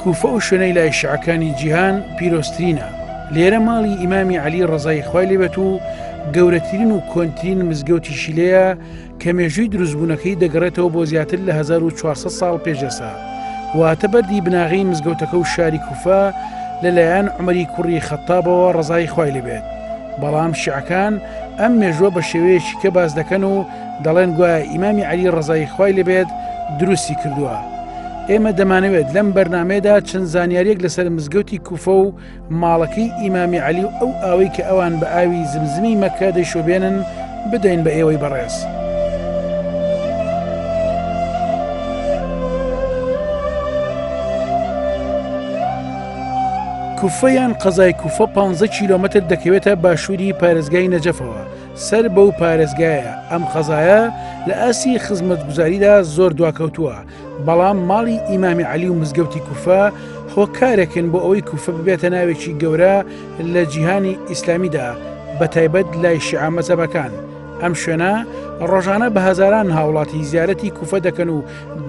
کوفە و شوێنەی لای شیعەکانی جیهان پیرۆسترینە. لێرە ماڵی ئیمامی عەلی ڕەزای خوای لێبێت و گەورەترین و کۆنترین مزگەوتیشی لێیە کە مێژووی دروستبوونەکەی دەگەڕێتەوە بۆ زیاتر لە 1400 ساڵ پێشەسا. واتە بەردی بناغی مزگەوتەکە و شاری کوفە لەلایەن عومەری کوڕی خەتابەوە ڕەزای خوای لێبێت. بەڵام شیعەکان ئەم مێژووە بە شێوەیەکی کە باز دەکەن و دەڵێن گوایە ئیمامی عەلی ڕەزای خوای لێبێت دروستی کردووە. ئێمە دەمانەوێت لەم بەرنامەیەدا چەند زانیاریەک لەسەر مزگەوتی کوفە و ماڵەکەی ئیمامی عەلی و ئەو ئاوەی کە ئەوان بە ئاوی زمزمی مەککە دەیشۆبێنن بدەین بە ئێوەی بەڕێز. کوفە یان قەزای کوفە 15 کیلۆمەتر دەکەوێتە باشووری پارێزگای نەجەفەوە. سەر بەو پارێزگایە ئەم قەزایە لە ئاسی خزمەتگوزاریدا زۆر دواکەوتووە. بەڵام ماڵی ئیمامی عەلی و مزگەوتی کوفە هۆکارێکن بۆ ئەوەی کوفە ببێتە ناوێکی گەورە لە جیهانی ئیسلامیدا بە تایبەت لای شیعە مەزهەبەکان. ئەم شوێنە ڕۆژانە بە هەزاران هاوڵاتی زیارەتی کوفە دەکەن و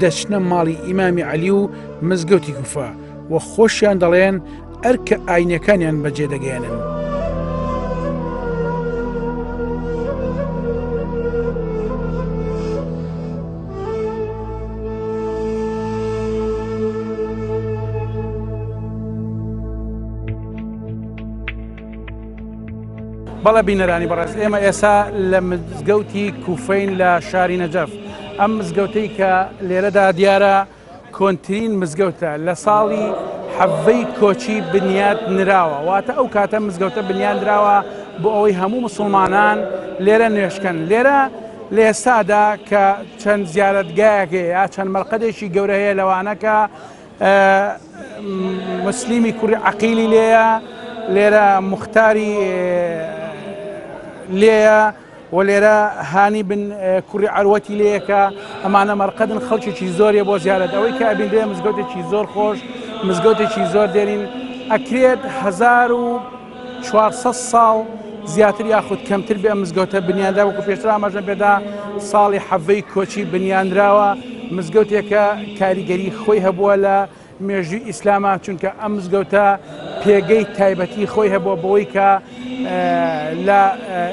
دەچنە ماڵی ئیمامی عەلی و مزگەوتی کوفە و خۆشیان دەڵێن ئەرکە ئاینەکانیان بەجێ دەگەێنن. بەڵێ بینەرانی بەڕێز، ئێمە ئێستا لە مزگەوتی کوفەین لە شاری نەجەف. ئەم مزگەوتەی کە لێرەدا دیارە کۆنترین مزگەوتە لە ساڵی حەڤەی کۆچی بنیاد نراوە. واتە ئەو کاتە مزگەوتە بنیاد نراوە بۆ ئەوەی هەموو مسلمانان لێرە نوێشکەن. لێرە لە ئێستادا کە چەند زیارەتگایەک یا چەند مەرقەدێکی گەورە هەیە لەوانەکە مسلیمی کوڕی عەقیلی لێیە، لێرە مختاری لێیە و لێرە هانی بن کوڕی عەروەتی لێیەکە. ئەمانە مەرقەدن، خەڵکێکی زۆریە بۆ زیارەت. ئەوەی کە ئەبین لێ مزگەوتێکی زۆر خۆش، مزگەوتێکی زۆر دێرین. ئەکرێت 1400 ساڵ زیاتر یاخود کەمتر بێ مزگەوتە بنیاندا. وەکو پێشتر ئاماژەم پێدا ساڵی حەڤەی کۆچی بنیانراوە. مزگەوتێکە کاریگەری خۆی هەبووە لە مێژووی ئیسلامە، چونکە ئەم مزگەوتە پێگەی تایبەتی خۆی هەبووە بەوەی کە لە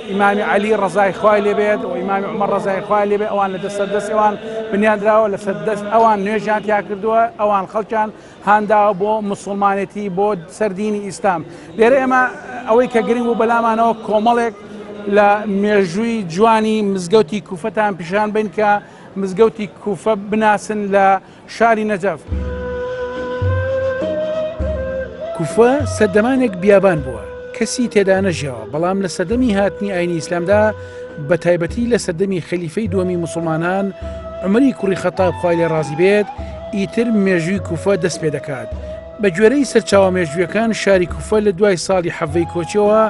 ئیمامی عەلی ڕەزای خوای لێبێت و ئیمامی عومەر ڕەزای خوای لێبێت ئەوان لە دەست ئەوان بنیانراوە، لە سەردەست ئەوان نوێژیان تیا کردووە، ئەوان خەڵکیان هانداوە بۆ موسڵمانێتی، بۆ سەردینی ئیسلام. لێرە ئێمە ئەوەی کە گرنگ و بەلامانەوە کۆمەڵێک لە مێژووی جوانی مزگەوتی کوفەتان پیشان بین کە مزگەوتی کوفە بناسن لە شاری نەجەف. کوفە سەردەمانێک بیابان بووە، کەسی تێدا نەژیاوە، بەڵام لە سەردەمی هاتنی ئاینی ئیسلامدا بە تایبەتی لە سەردەمی خەلیفەی دووەمی مسلمانان عومەری کوڕی خەتاب خوای لێ ڕازی بێت ئیتر مێژووی کوفە دەست پێ دەکات. بە گوێرەی سەرچاوە مێژوویەکان شاری کوفە لە دوای ساڵی حەڤەی کۆچیەوە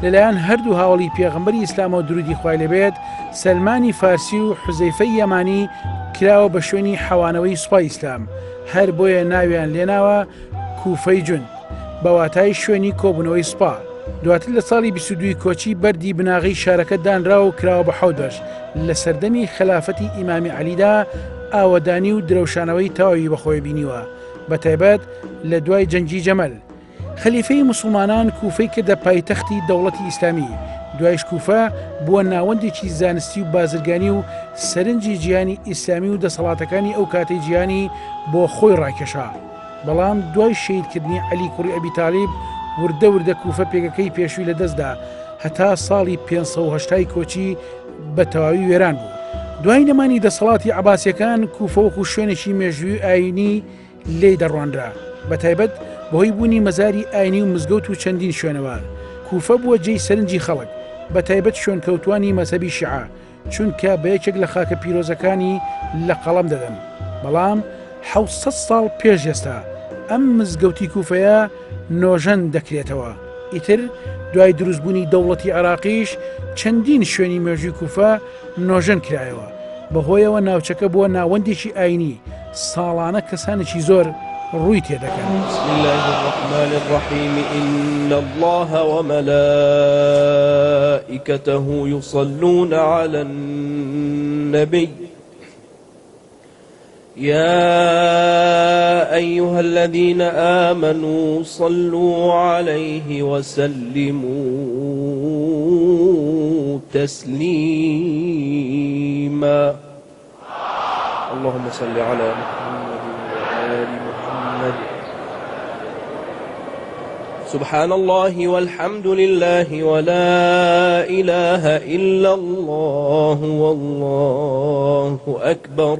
لەلایەن هەردوو هاوڵی پێغەمبەری ئیسلام و درودی خوای لێبێت سەلمانی فارسی و حوزەیفەی یەمانی کراوە بە شوێنی حەوانەوەی سوپای ئیسلام. هەر بۆیە ناویان لێناوە کوفەی جون بە واتای شوێنی کۆبوونەوەی سوپا. دواتر لە ساڵی 22 کۆچی بەردی بناغی شارەکە دانراوە و کراوە بە 7 بەش. لە سەردەمی خلافەتی ئیمامی عەلیدا ئاوەدانی و درەوشانەوەی تەواوی بەخۆی بینیوە، بە تایبەت لە دوای جەنگی جەمەل. خەلیفەی مسلمانان کوفەی کردە پایتەختی دەوڵەتی ئیسلامی. دوایش کوفە بووە ناوەندێکی زانستی و بازرگانی و سەرنجی جیهانی ئیسلامی و دەسەڵاتەکانی ئەو کاتەی جیهانی بۆ خۆی ڕاکێشا. بەڵام دوای شەیدکردنی عەلی کوڕی ئەبی تاڵیب وردە وردە کوفە پێگەکەی پێشووی لەدەستدا هەتا ساڵی 580 کۆچی بە تەواوی وێران بوو. دوای نەمانی دەسەڵاتی عەباسیەکان کوفە وەکو شوێنێکی مێژووی ئاینی لێی دەڕوانرا، بە تایبەت بەهۆی بوونی مەزاری ئاینی و مزگەوت و چەندین شوێنەوە. کوفە بووە جێی سەرنجی خەڵک، بە تایبەت شوێنکەوتوانی مەزهەبی شیعە، چونکە بە یەکێک لە خاکە پیرۆزەکانی لە قەڵەم دەدەن. بەڵام 700 ساڵ پێش ئێستا ئەم مزگەوتی کوفەیە نۆژەن دەکرێتەوە. ئیتر دوای دروستبوونی دەوڵەتی عێراقیش چەندین شوێنی مێژووی کوفە نۆژەن کرایەوە. بەهۆیەوە ناوچەکە بووە ناوەندێکی ئاینی، ساڵانە کەسانێکی زۆر ڕووی تێدەکەن. بسم الله الرحمن الرحيم إن الله وملائكته يصلون على النبي يا أيها الذين آمنوا صلوا عليه وسلموا تسليما. اللهم صل على محمد وآل محمد. سبحان الله والحمد لله ولا إله إلا الله والله أكبر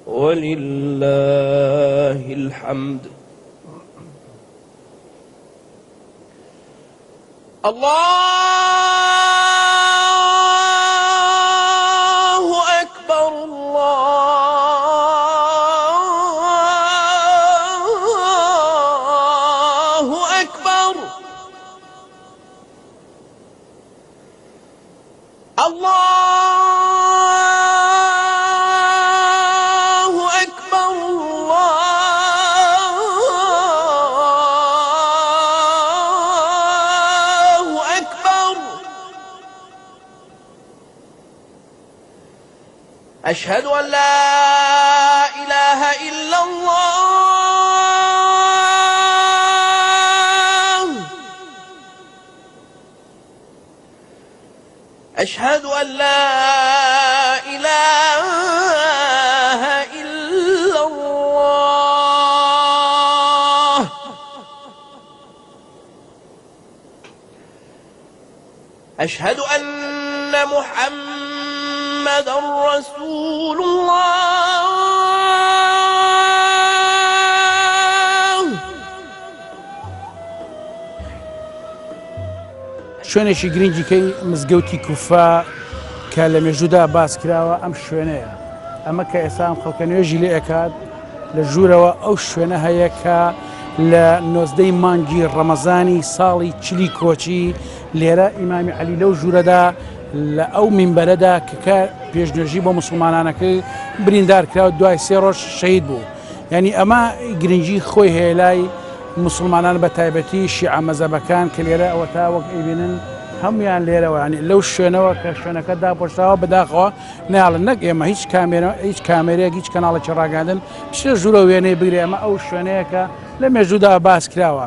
ولله الحمد. الله أكبر الله أكبر. الله أكبر الله أكبر. أشهد أن لا إله إلا الله. أشهد أن لا إله إلا الله. أشهد أن محمدًا رسول الله. شوێنێکی گرنگی کەی مزگەوتی کوفا کە لە مێژوودا باس کراوە ئەم شوێنەیە. ئەمە کە ئێستا ئەم خەڵکە نوێژی لێ ئەکات لە ژوورەوە ئەو شوێنە هەیە کە لە 19 مانگی ڕەمەزانی ساڵی چلی کۆچی لێرە ئیمامی عەلی لەو ژوورەدا لە ئەو مینبەرەدا کە پێشنوێژی بۆ موسڵمانانەکە بریندار کراوە دوای 3 ڕۆژ شەهید بوو. یعنی ئەمە گرنگی خۆی هەیە لای مسلمانان بە تایبەتی شیعە مەزەبەکان کە لێرە ئەوە تا وەک ئەیبینن هەمویان لێرەوە ینی لەو شوێنەوە کە شوێنەکە داپۆشتاوە بەداخەوە ناڵن نەک ئێمە هیچ کامێرەیەک هیچ کەناڵێکی ڕاگەاندن پشتە ژوورە وێنەی بگرێ ئەمە ئەو شوێنەیەکە لە مێژوودا باس کراوە.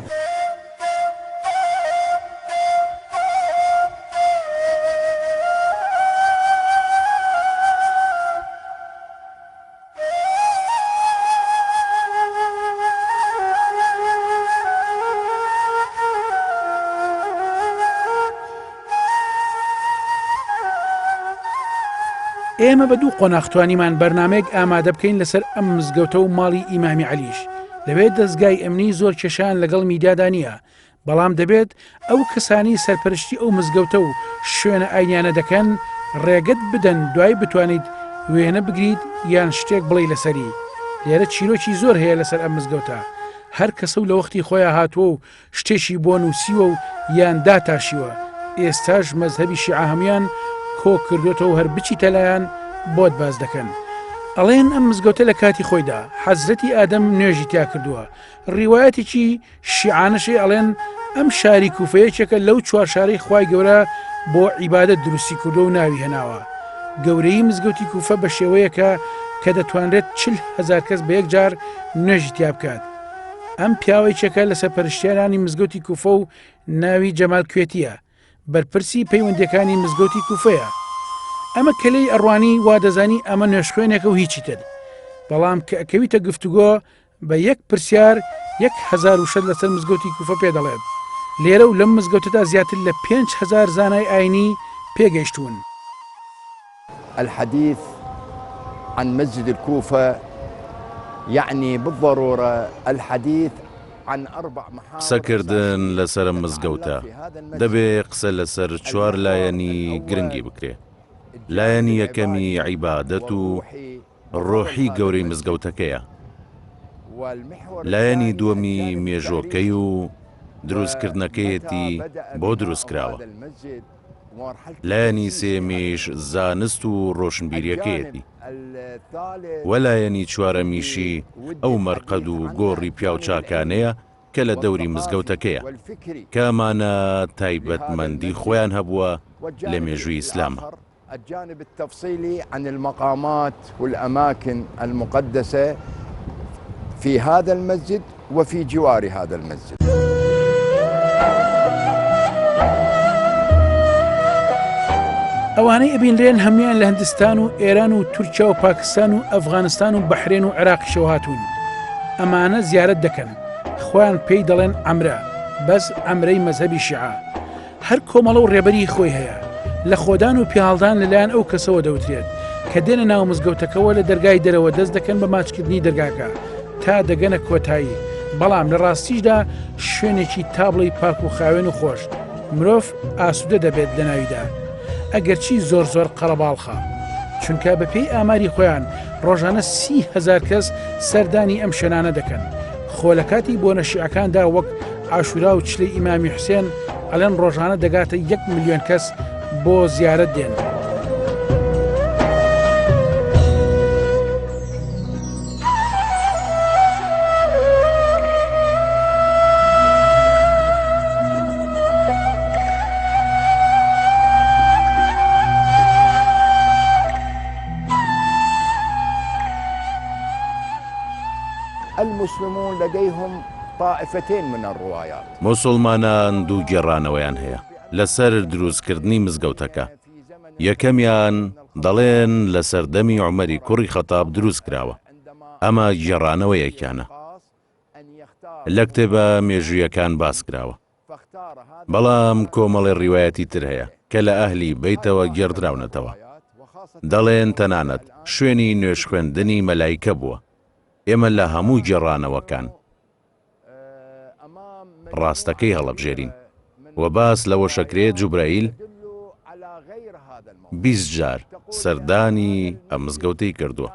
ئێمە بە دوو قۆناختوانیمان بەرنمەیەک ئامادە بکەین لەسەر ئەم مزگەوتە و ماڵی ئیمامی عەلیش. دەبێت دەستگای ئەمنی زۆر کێشان لەگەڵ میدیادا نییە، بەڵام دەبێت ئەو کەسانی سەرپەرشتی ئەو مزگەوتە و شوێنە ئاینیانە دەکەن ڕێگەت بدەن دوای بتوانیت وێنە بگریت یان شتێک بڵێ لەسەری. لێرە چیرۆکی زۆر هەیە لەسەر ئەم مزگەوتە. هەر کەسە و لە وەختی خۆیان هاتووە و شتێکی بۆ نووسیوە و یان داتاشیوە. ئێستاش مەزهەبی شیعە هەمویان کۆ کردوێتەوە و هەر بچی تەلایەن بۆت باز دەکەن. ئەڵێن ئەم مزگەوتە لە کاتی خۆیدا حەزرەتی ئادەم نوێژی تیا کردووە. ڕیوایەتێکی شیعانەشی ئەڵێن ئەم شاری کوفەیەکێکە لەو 4 شارەی خوای گەورە بۆ عیبادەت دروستی کردو و ناوی هێناوە. گەورەی مزگەوتی کوفە بە شێوەیەکە کە دەتوانرێت 40,000 کەس بە یەک جار نوێژی تیا بکات. ئەم پیاوەیەکە لە سەرپەرشتیارانی مزگەوتی کوفە و ناوی جەمال کوێتیە. بەرپرسی پەیوەندیەکانی مزگەوتی کوفەیە. ئەمە کەلەی ئەڕوانی وا دەزانی ئەمە نوێشخوێنێکە و هیچی تر. بەڵام کە ئەکەویتە گفتوگۆ بە یەک پرسیار 1,600 لەسەر مزگەوتی کوفە پێ دەڵێت. لێرە و لەم مزگەوتەدا زیاتر لە 5,000 زانای ئاینی پێگەیشتوون. الحديث عن مسجد الكوفة يعني بالضرورة الحديث عن 4 محاور. قسەکردن لەسەر مزگەوتە دەبێ قسە لەسەر 4 لایەنی گرنگی بکرێ. لایەنی یەکەمی عیبادەت و ڕۆحی گەورەی مزگەوتەکەیە. لایەنی دووەمی مێژۆکەی و دروستکردنەکەیەتی بۆ دروستکراوە. لایەنی سێمیش زانست و ڕۆشنبیریەکەیەتی. وەلایەنی چوارەمیشی ئەو مەرقەد و گۆڕی پیاوچاکانەیە کە لە دەوری مزگەوتەکەیە کەمانە تایبەتمەندی خۆیان هەبووە لە مێژووی ئیسلامە. الجانب التفصيلي عن المقامات والأماكن المقدسة في هذا المسجد وفي جوار هذا المسجد. ئەوانەی ئەبینرێن هەمویان لە هەندستان و ئێران و تورکیا و پاکستان و ئەفغانستان و بەحرێن و عێراقیشەوە هاتوون. ئەمانە زیارەت دەکەن، خۆیان پێی دەڵێن عەمرە، بەس عەمرەی مەزهەبی شیعە. هەر کۆمەڵە و ڕێبەری خۆی هەیە، لە خۆدان و پیاڵدان لەلایەن ئەو کەسەوە دەوترێت کە دێنە ناو مزگەوتەکەەوە لە دەرگای دەرەوە دەست دەکەن بە ماچکردنی دەرگاکە تا دەگەنە کۆتایی. بەڵام لە ڕاستیشدا شوێنێکی تابڵی پاک و خاوێن و خۆش، مرۆڤ ئاسوودە دەبێت لە ناویدا، ئەگەرچی زۆر زۆر قەرەباڵخە، چونکە بەپێی ئاماری خۆیان ڕۆژانە 30,000 کەس سەردانی ئەم شوێنانە دەکەن. خۆ لە کاتی بۆ نەشیعەکاندا وەک عاشورا و چلەی ئیمامی حوسێن ئەڵێن ڕۆژانە دەگاتە 1 ملیۆن کەس بۆ زیارەت دێن. المسلمون لديهم طائفتين من الروايات. مسلمانان دوو گێڕانەوەیان هەیە لەسەر دروستکردنی مزگەوتەکە. یەکەمیان دەڵێن لە سەردەمی عومەری کوڕی خەتاب دروست کراوە، ئەمە گێڕانەوە یەکیانە، لە کتێبە مێژوویەکان باس کراوە. بەڵام کۆمەڵی ڕیوایەتی تر هەیە کە لە ئەهلی بەیتەوە گێڕدراونەتەوە، دەڵێن تەنانەت شوێنی نوێژ خوێندنی مەلایکە بووە. ئێمە لە هەموو گێڕانەوەکان ڕاستەکەی هەڵەبژێرین و باس لەوە شەکرێت جوبرائیل 20 جار سەردانی ئەم مزگەوتەی کردووە.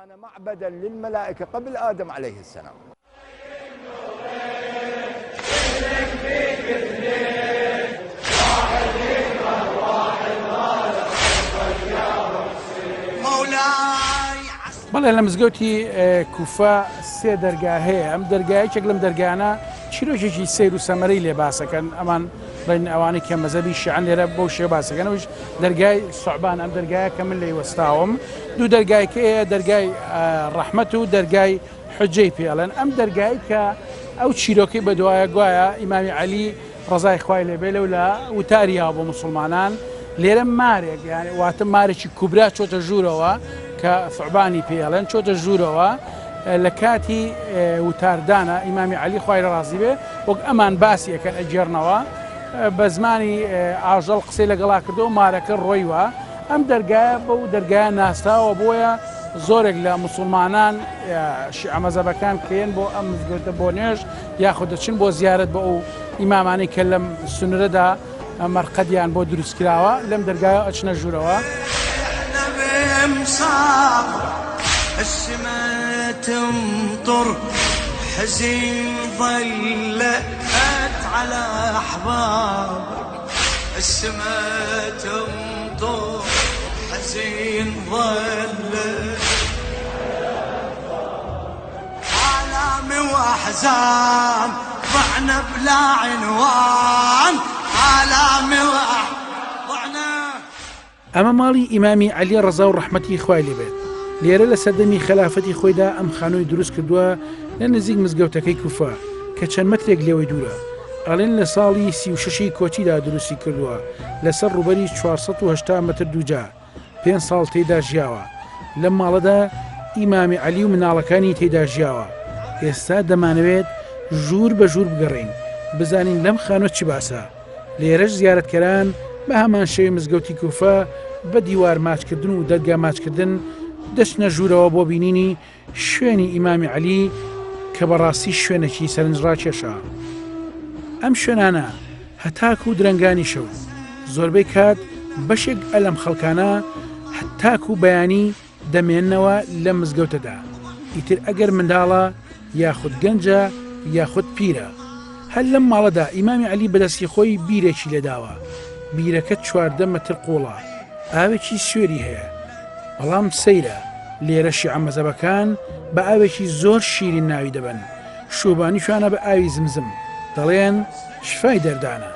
بەڵێ لە مزگەوتی کوفە 3 دەرگا هەیە. ئەم دەرگایەکێک لەم دەرگانە چیرۆژێکی سیر و سەمەرەی لێ باسەکەن، ئەمان بڵێن ئەوانەی کە مەزەبی شیعەن لێرە بەو شێ باسەکەنەوەش دەرگای سوعبان، ئەم دەرگایە کە من لێی وەستاوم. دوو دەرگایکە هەیە، دەرگای ڕەحمەت و دەرگای حوجەی پێڵێن. ئەم دەرگایی کە ئەو چیرۆکەی بەدوایە گوایە ئیمامی عەلی ڕەزای خوای لێبێ لەو لە وتاریا بۆ مسلمانان لێرە مارێک، یعنی واتە مارێکی کوبرا چۆتە ژوورەوە کە ثعبانی پێڵێن، چۆتە ژوورەوە لە کاتی وتاردانە ئیمامی عەلی خوای لە ڕازی بێ، وەک ئەمان باسی ئەەکەن ئەجێڕنەوە بە زمانی ئاژەڵ قسەی لەگەڵا کردەوە مارەکە ڕۆیوە. ئەم دەرگایە بەو دەرگایە ناستاوە بۆیە زۆرێک لە مسلمانان شیعە مەزهەبەکان کێن بۆ ئەم مزگەوتە بۆ نوێژ یاخود دەچن بۆ زیارەت بە ئەو ئیمامانەی کە لەم سنورەدا مەرقەدیان بۆ دروست کراوە، لەم دەرگایە ئەچنە ژوورەوە. السما تمطر حزين ظلت على أحبابك، السما تمطر حزين ظلت آلام وأحزان ضعنا بلا عنوان، آلام ضعنا. ئەمە ماڵی ئیمامی عەلی ڕەزا و ڕەحمەتی خوای لێبێت. لێرە لە سەردەمی خلافەتی خۆیدا ئەم خانووی دروست کردووە لە نزیک مزگەوتەکەی کوفە کە چەند مەترێک لێوەی دوورە. ئەڵێن لە ساڵی 36 کۆچیدا دروستی کردووە، لەسەر ڕوبەری 480 مەتر دووجا، 5 ساڵ تێیدا ژیاوە. لەم ماڵەدا ئیمامی عەلی و مناڵەکانی تێیدا ژیاوە. ئێستا دەمانەوێت ژوور بە ژوور بگەڕین بزانین لەم خانووە چی باسە. لێرەش زیارەتکەران بە هەمان شێوەی مزگەوتی کوفە بە دیوار ماچکردن و دەرگا ماچکردن دەچنە ژوورەوە بۆ بینینی شوێنی ئیمامی عەلی کە بەڕاستی شوێنێکی سەرنجڕاکێشە. ئەم شوێنانە هەتاک و درەنگانی شەو زۆربەی کات بەشێک ئەلەم خەڵکانە هەتاک و بەیانی دەمێننەوە لە مزگەوتەدا، ئیتر ئەگەر منداڵە یاخود گەنجە یاخود پیرە. هەر لەم ماڵەدا ئیمامی عەلی بەدەستی خۆی بیرێکی لێداوە، بیرەکە 14 مەتر قوڵە، ئاوێکی سوێری هەیە، بەڵام سەیرە. لێرە شیعە مەزهەبەکان بە ئاوێکی زۆر شیرین ناوی دەبن، شوبانیشوانە بە ئاوی زمزم، دەڵێن شفای دەردانە.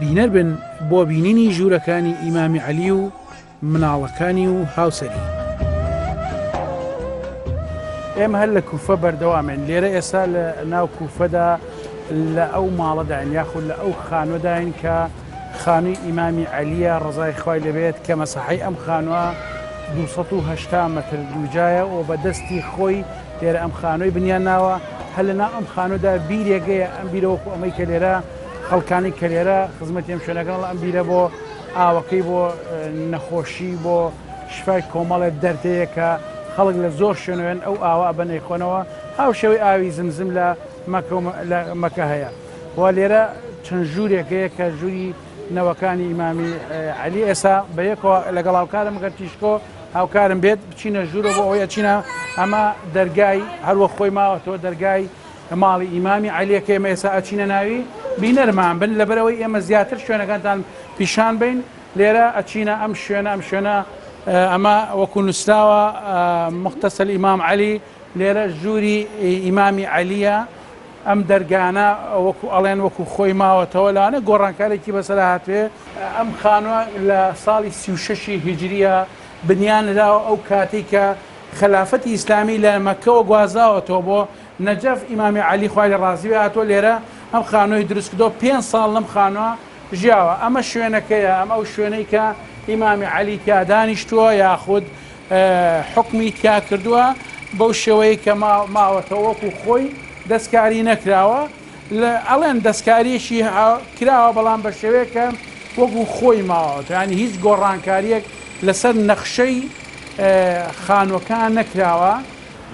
بینەر بن بۆ بینینی ژوورەکانی ئیمامی عەلی و مناڵەکانی و هاوسەری. ئێمە هەر لە کوفە بەردەوامێن لێرە ئێستا لە ناو کوفەدا لە ئەو ماڵەداین یاخود لە ئەو خانوەداین کە خانووی ئیمامی عەلیە ڕەزای خوای لەبێت کە مەسەحەی ئەم خانووە 280 مەتر دووجایە و بە دەستی خۆی لێرە ئەم خانووی بنیان ناوە هەر لەنا ئەم خانوودا بیرێگەیە ئەم بیرەوەکو ئەمەی کە لێرە خەڵکانی کە لێرە خزمەتی ئەم شوێنەکەن ئەم بیرە بۆ ئاوەکەی بۆ نەخۆشی بۆ شفای کۆمەڵێک دەردەیە کە خەڵک لە زۆر شوێنوێن ئەو ئاوا بەنەی خۆنەوە هاو شێوەی ئاوی زمزم لە مەکە هەیە و لێرە چەند ژوورێکەیە کە ژووری نەوەکانی ئیمامی عەلی ئێستا بە یەکەوە لەگەڵ هاوکارم گەر تیشکۆ هاوکارم بێت بچینە ژوورە بۆ ئەوەیە چینە ئەمە دەرگای هەروە خۆی ماوەتەوە دەرگای ماڵی ئیمامی عەلیەکە ئێمە ئێستا ئەچینە ناوی بینەرمان بن لەبەرەوەی ئێمە زیاتر شوێنەکانتان پیشان بین لێرە ئەچینە ئەم شوێنە ئەمە وەکو نووسراوە مختصر ئیمام عەلی لێرە ژووری ئیمامی عەلیە ئەم دەرگانە وەکو ئەڵێن وەکو خۆی ماوەتەوە لەوانە گۆڕانکارێکی بەسەر هاتوێ ئەم خانووە لە ساڵی 36 هیجریە بنیانراوە ئەو کاتی کە خلافەتی ئیسلامی لە مەکەوە گوازاوەتەوە بۆ نەجەف ئیمامی عەلی خوای لە ڕازی هاتووە لێرە ئەم خانووی دروستکردەوە 5 ساڵ لەم خانووە ژیاوە ئەمە شوێنەکەیە ئەم ئەو شوێنەی کە ئیمامی عەلی تیا دانیشتووە یاخود حکمی تیا کردووە بەو شێوەیە کە ماوەتەوە وەکو خۆی دەستکاری نەکراوە ئەڵێن دەستکاریشی کراوە بەڵام بە شێوەیەکە وەکو خۆی ماوەتە ینی هیچ گۆڕانکاریەک لەسەر نەخشەی خانوەکان نەکراوە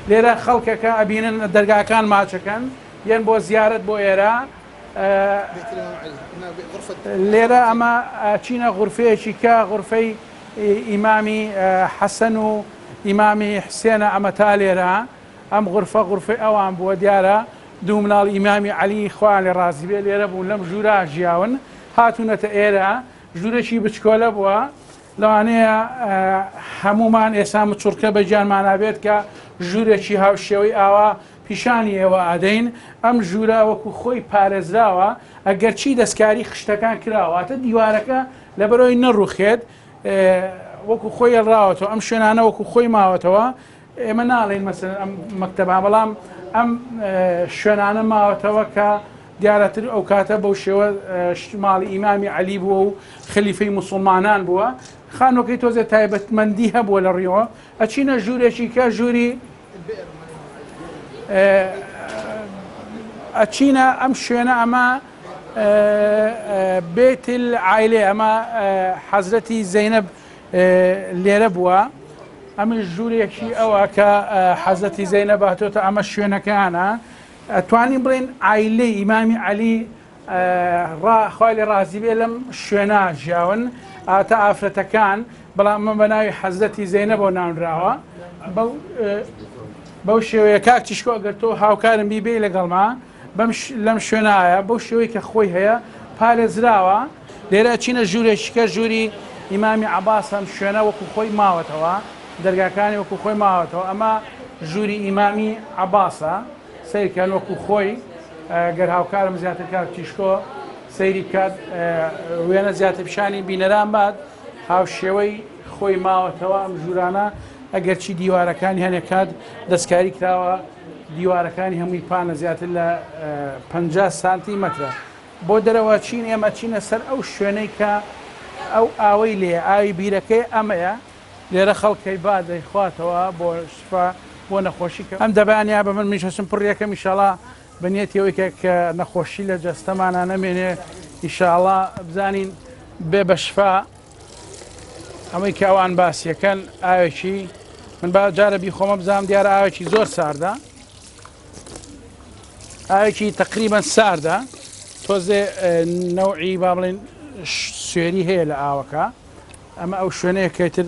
لێرە خەڵکەکە ئەبینن دەرگاکان ماچەکەن یان بۆ زیارەت بۆ ئێرە لێرە ئەمە چینە غورفەیەکی کە غورفەی ئیمامی حەسەن و ئیمامی حسێنە ئەمە تا لێرە ئەم غورفەی ئەوان بووە دیارە دوو مناڵ ئیمامی عەلی خوا لێ ڕازی بێ لێرە بوون لەم ژوورە ژیاون هاتوونەتە ئێرە ژوورێکی بچکۆلە بووە لەوانەیە هەمومان ئێستا مچورکە بە گیانمانابێت کە ژوورێکی هاوشێوەی ئاوا پیشانی ئێوە ئادەین ئەم ژوورە وەکو خۆی پارێزراوە ئەگەر چی دەستکاری خشتەکان کراواتە دیوارەکە لەبەرەوەی نەڕوخێت وەکو خۆی هێڵراوەتەوە ئەم شوێنانە وەکو خۆی ماوەتەوە ئێمە ناڵێن مەسەن ئەم مەکتەبا بەڵام ئەم شوێنانە ماوەتەوە کە دیارەتر ئەو کاتە بەو شێوە ماڵی ئیمامی عەلی بووە و خلیفەی موسڵمانان بووە خانووەکەی تۆزێ تایبەتمەندی هەبووە لە ڕێوە ئەچینە ژوورێکی کە ژووری ئەچینە ئەم شوێنە ئەمە بێت العایلێ ئەمە حەزرەتی زەینەب لێرە بووە ئەمە ژوورێکی ئەوە کە حەزرەتی زەینەب هاتۆتە ئەمە شوێنەکانە ئەتوانین بڵێن عایلەی ئیمامی عەلی خوای لێ ڕازی بێ لەم شوێنە ژیاون ئاتە ئافرەتەکان بەڵام ئەمە بە ناوی حەزرەتی زەینەبەوە ناونراوە بەو شێوەیە کاک تیشکۆ ئەگەر تۆ هاوکارم بیبێ لەگەڵما لەم شوێنایە بەو شێوەی کە خۆی هەیە پارێزراوە لێرە چینە ژوورێکیکە ژووری ئیمامی عەباس ئەم شوێنە وەکو خۆی ماوەتەوە دەرگاکانی وەکو خۆی ماوەتەوە ئەمە ژووری ئیمامی عەباسە سیرکەن وەکو خۆی گەر هاوکارم زیاتر کاک تیشکۆ سەیری بکات وێنە زیاتر پیشانی بینەران بات هاوشێوەی خۆی ماوەتەوە ئەم ژوورانە ئەگەر چی دیوارەکانی هەنێک کات دەستکاری کراوە دیوارەکانی هەمووی پانە زیاتر لە 50 سانتیمەترە بۆ دەرەوە چین ئێمە چینە سەر ئەو شوێنەی کە ئەو ئاوەی لێ ئاوی بیرەکەی ئەمەیە لێرە خەڵکەی با دەیخواتەوە بۆ شفا بۆ نەخۆشی ئەم دەبیانیا بە من میشەسم پڕیەکەم ئیشاڵا بەنیەتەوەیکە کە نەخۆشی لە جەستەمانە نەمێنێ ئیشاڵا بزانین بێ بە شفا ئەمەی کە ئەوان باسیەکەن ئاوێکی من با جارە بیخۆمە بزانم دیارە ئاوێکی زۆر ساردە ئاوێکی تقریبان ساردە تۆزێ نەوعی با بڵێن سوێری هەیە لە ئاوەکە ئەمە ئەو شوێنەیە کەتر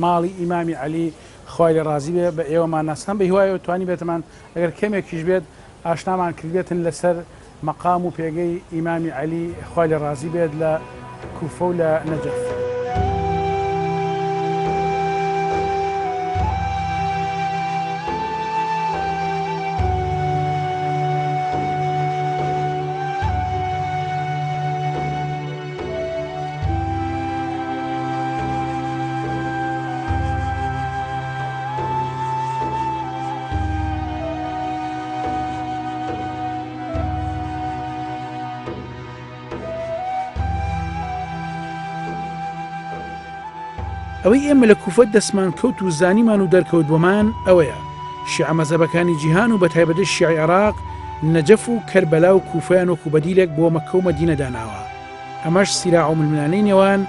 ماڵی ئیمامی عەلی خوای لێ ڕازی بێ بە ئێوەمان ناسان بە هیوایەوە توانی بێتمان ئەگەر کەمێکیش بێت ئاشنامان کردێتن لەسەر مەقام و پێگەی ئیمامی عەلی خوای لێ ڕازی بێت لە کوفە و لە نەجەف. ئەوەی ئێمە لە کوفە دەستمان کەوت و زانیمان و دەرکەوت بۆمان ئەوەیە شیعە مەزهەبەکانی جیهان و بەتایبەتی شیعی عێراق نەجەف و کەربەلا و کوفەیان وەکو بەدیلێک بۆ مەککە و مەدینە داناوە. ئەمەش سیراع و ململانەی نێوان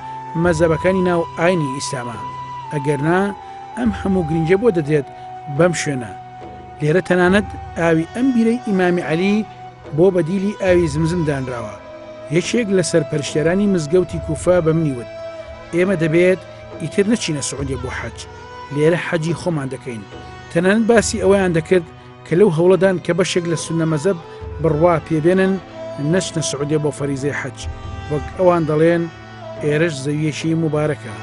مەزهەبەکانی ناو ئاینی ئیسلامە، ئەگەرنا ئەم هەموو گرنگە بۆ دەدرێت بەم شوێنە. لێرە تەنانەت ئاوی ئەم بیرەی ئیمامی عەلی بۆ بەدیلی ئاوی زمزم دانراوە. یەکێک لە سەرپەرشتێرانی مزگەوتی کوفە بەمنیوت ئێمە دەبێت ئیتر نەچینە سعودیە بۆ حەج، لێرە حەجی خۆمان دەکەین. تەنانەت باسی ئەوەیان دەکرد کە لەو هەوڵەدان کە بەشێک لە سونە مەزەب بڕوا پێبێنن نەچنە سعودیە بۆ فەریزەی حەج، وەک ئەوان دەڵێن ئێرەش زەویەشی مبارەکە.